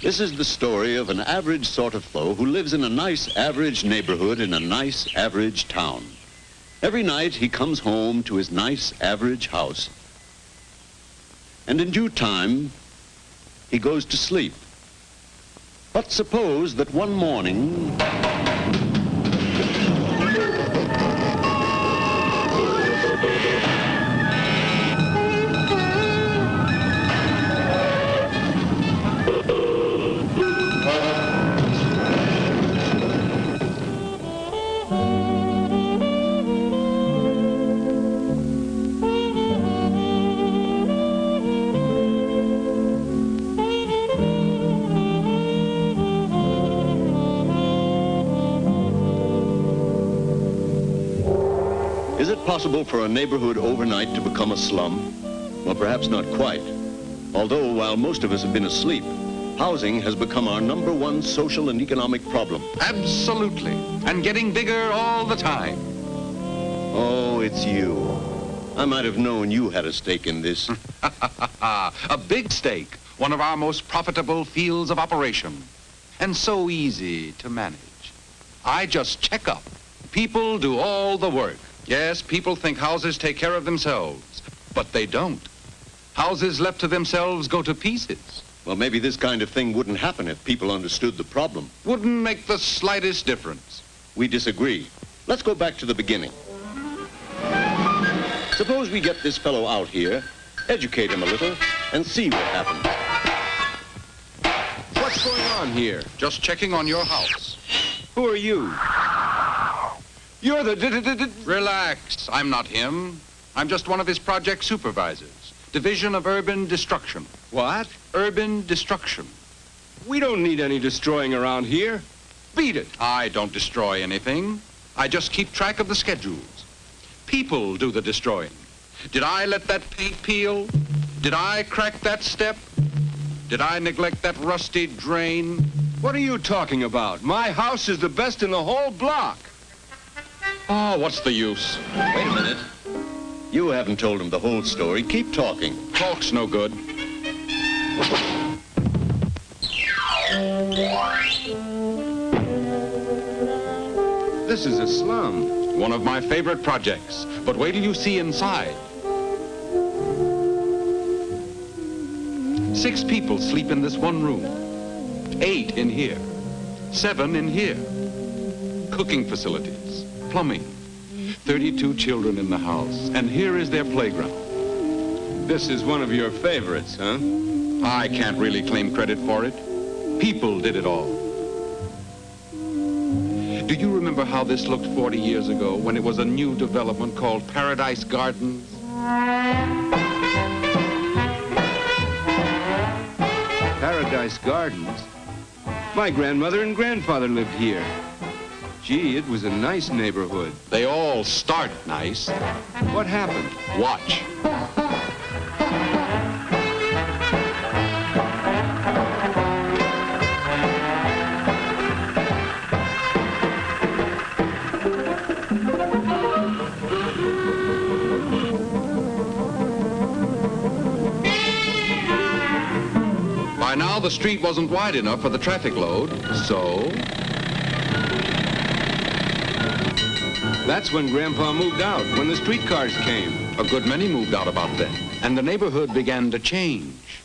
This is the story of an average sort of fellow who lives in a nice average neighborhood in a nice average town. Every night he comes home to his nice average house, and in due time he goes to sleep. But suppose that one morning is it possible for a neighborhood overnight to become a slum? Well, perhaps not quite. Although, while most of us have been asleep, housing has become our #1 social and economic problem. Absolutely. And getting bigger all the time. Oh, it's you. I might have known you had a stake in this. A big stake. One of our most profitable fields of operation. And so easy to manage. I just check up. People do all the work. Yes, people think houses take care of themselves, but they don't. Houses left to themselves go to pieces. Well, maybe this kind of thing wouldn't happen if people understood the problem. Wouldn't make the slightest difference. We disagree. Let's go back to the beginning. Suppose we get this fellow out here, educate him a little, and see what happens. What's going on here? Just checking on your house. Who are you? You're the... Relax. I'm not him. I'm just one of his project supervisors. Division of Urban Destruction. What? Urban Destruction. We don't need any destroying around here. Beat it. I don't destroy anything. I just keep track of the schedules. People do the destroying. Did I let that paint peel? Did I crack that step? Did I neglect that rusty drain? What are you talking about? My house is the best in the whole block. Oh, what's the use? Wait a minute. You haven't told him the whole story. Keep talking. Talk's no good. This is a slum. One of my favorite projects. But wait till you see inside. 6 people sleep in this one room. 8 in here. 7 in here. Cooking facilities. Plumbing. 32 children in the house. And here is their playground. This is one of your favorites, huh? I can't really claim credit for it. People did it all. Do you remember how this looked 40 years ago when it was a new development called Paradise Gardens? Paradise Gardens? My grandmother and grandfather lived here. Gee, it was a nice neighborhood. They all start nice. What happened? Watch. By now, the street wasn't wide enough for the traffic load, so... That's when Grandpa moved out, when the streetcars came. A good many moved out about then, and the neighborhood began to change.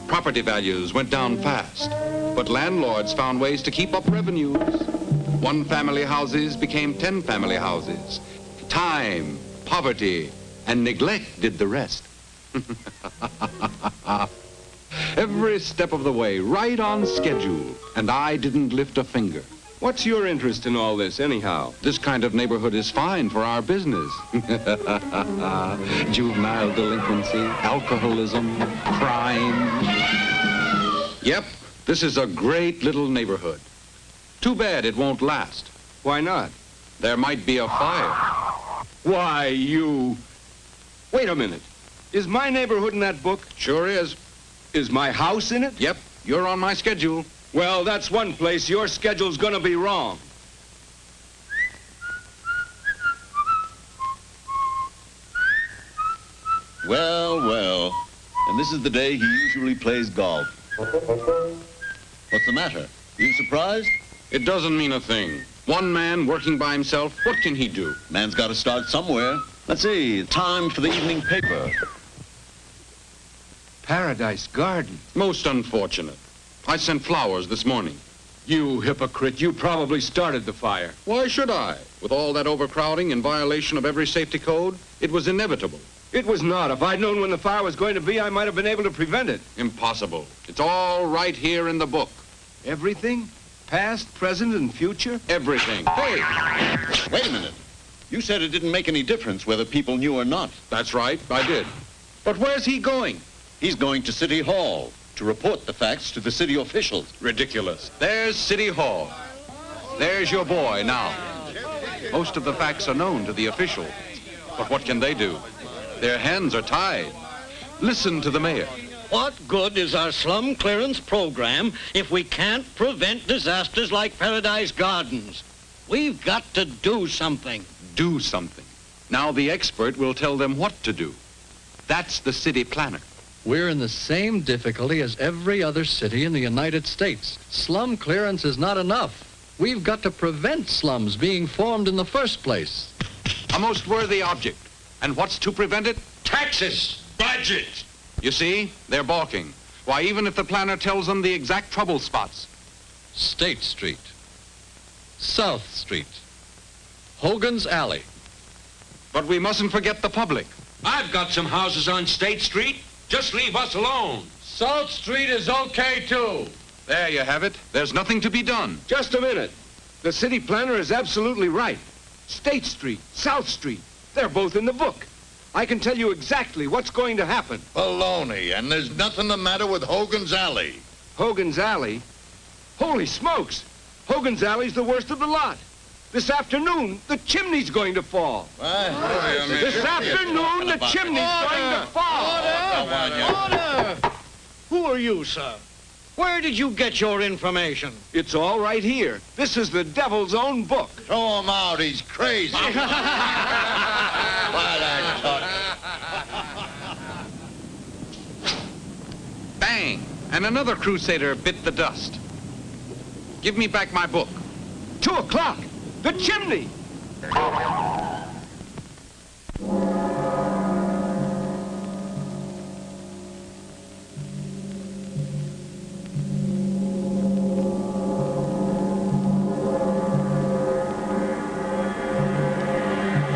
Property values went down fast, but landlords found ways to keep up revenues. 1-family houses became 10-family houses. Time, poverty, and neglect did the rest. Every step of the way, right on schedule, and I didn't lift a finger. What's your interest in all this, anyhow? This kind of neighborhood is fine for our business. Juvenile delinquency, alcoholism, crime. Yep, this is a great little neighborhood. Too bad it won't last. Why not? There might be a fire. Why, you... Wait a minute. Is my neighborhood in that book? Sure is. Is my house in it? Yep, you're on my schedule. Well, that's one place your schedule's gonna be wrong. Well, well. And this is the day he usually plays golf. What's the matter? You surprised? It doesn't mean a thing. One man working by himself, what can he do? Man's got to start somewhere. Let's see, time for the evening paper. Paradise Garden. Most unfortunate. I sent flowers this morning. You hypocrite, you probably started the fire. Why should I? With all that overcrowding in violation of every safety code, it was inevitable. It was not. If I'd known when the fire was going to be, I might have been able to prevent it. Impossible. It's all right here in the book. Everything? Past, present, and future? Everything. Hey! Wait a minute. You said it didn't make any difference whether people knew or not. That's right, I did. But where's he going? He's going to City Hall to report the facts to the city officials. Ridiculous. There's City Hall. There's your boy now. Most of the facts are known to the officials. But what can they do? Their hands are tied. Listen to the mayor. What good is our slum clearance program if we can't prevent disasters like Paradise Gardens? We've got to do something. Do something. Now the expert will tell them what to do. That's the city planner. We're in the same difficulty as every other city in the United States. Slum clearance is not enough. We've got to prevent slums being formed in the first place. A most worthy object. And what's to prevent it? Taxes! Budget! You see, they're balking. Why, even if the planner tells them the exact trouble spots. State Street, South Street, Hogan's Alley. But we mustn't forget the public. I've got some houses on State Street. Just leave us alone. South Street is okay, too. There you have it. There's nothing to be done. Just a minute. The city planner is absolutely right. State Street, South Street, they're both in the book. I can tell you exactly what's going to happen. Baloney, and there's nothing the matter with Hogan's Alley. Hogan's Alley? Holy smokes! Hogan's Alley's the worst of the lot. This afternoon, the chimney's going to fall. This afternoon, the chimney's going to fall. Order! Who are you, sir? Where did you get your information? It's all right here. This is the devil's own book. Throw him out, he's crazy. What I taught Bang! And another crusader bit the dust. Give me back my book. 2 o'clock. The chimney.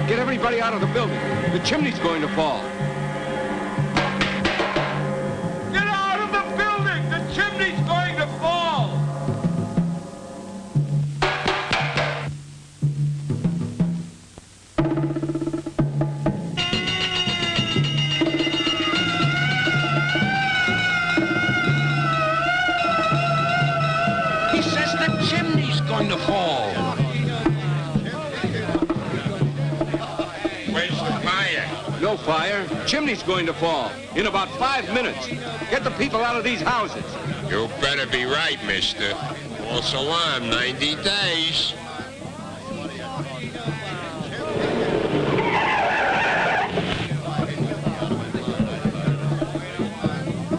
Get everybody out of the building. The chimney's going to fall. Get out of the building! The chimney's going to fall! He says the chimney's going to fall. Where's the fire? No fire. Chimney's going to fall. In about 5 minutes. Get the people out of these houses. You better be right, mister. False alarm, 90 days.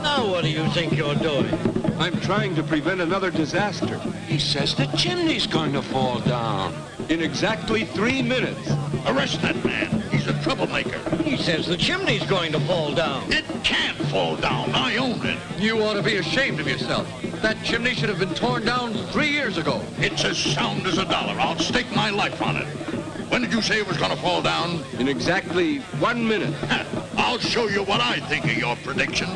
Now what do you think you're doing? I'm trying to prevent another disaster. He says the chimney's going to fall down. In exactly 3 minutes. Arrest that man. He's a troublemaker. He says the chimney's going to fall down. It can't fall down. I own it. You ought to be ashamed of yourself. That chimney should have been torn down 3 years ago. It's as sound as a dollar. I'll stake my life on it. When did you say it was going to fall down? In exactly 1 minute. I'll show you what I think of your prediction.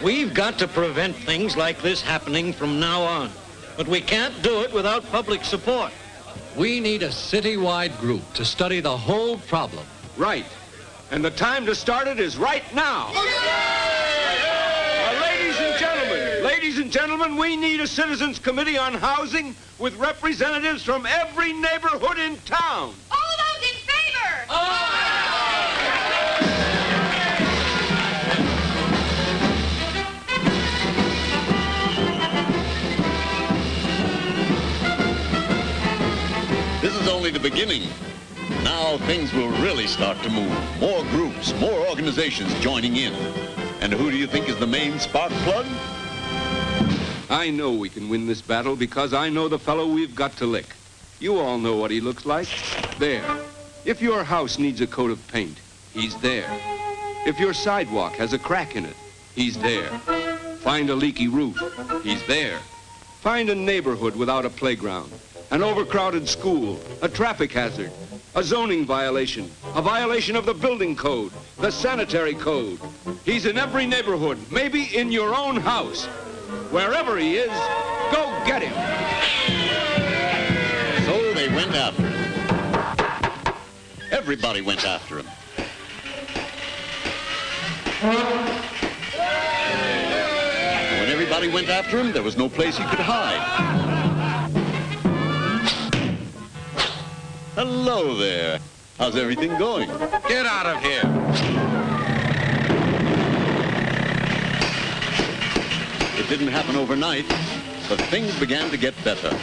We've got to prevent things like this happening from now on. But we can't do it without public support. We need a citywide group to study the whole problem. Right. And the time to start it is right now. Ladies and gentlemen, we need a citizens committee on housing with representatives from every neighborhood in town. All those in favor? This is only the beginning. Now things will really start to move. More groups, more organizations joining in. And who do you think is the main spark plug? I know we can win this battle because I know the fellow we've got to lick. You all know what he looks like. There. If your house needs a coat of paint, he's there. If your sidewalk has a crack in it, he's there. Find a leaky roof, he's there. Find a neighborhood without a playground, an overcrowded school, a traffic hazard, a zoning violation, a violation of the building code, the sanitary code. He's in every neighborhood, maybe in your own house. Wherever he is, go get him. So they went after him. Everybody went after him. And when everybody went after him, there was no place he could hide. Hello there. How's everything going? Get out of here. It didn't happen overnight, but things began to get better.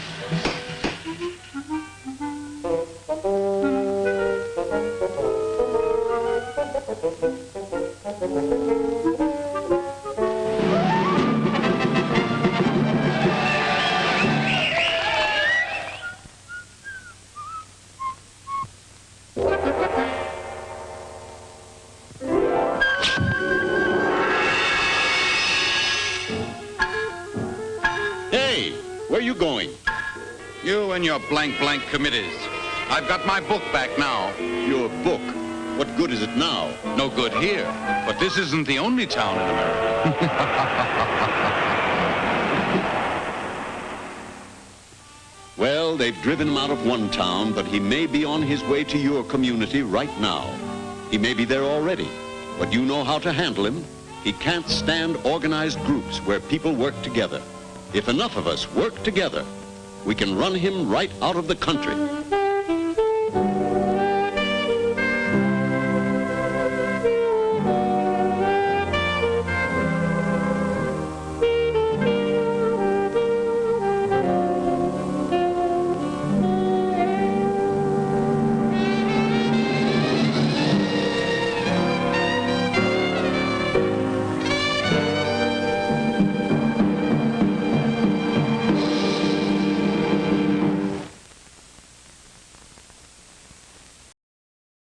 Hey, where are you going? You and your blank committees. I've got my book back now. Your book. What good is it now? No good here. But this isn't the only town in America. Well, they've driven him out of one town, but he may be on his way to your community right now. He may be there already, but you know how to handle him. He can't stand organized groups where people work together. If enough of us work together, we can run him right out of the country.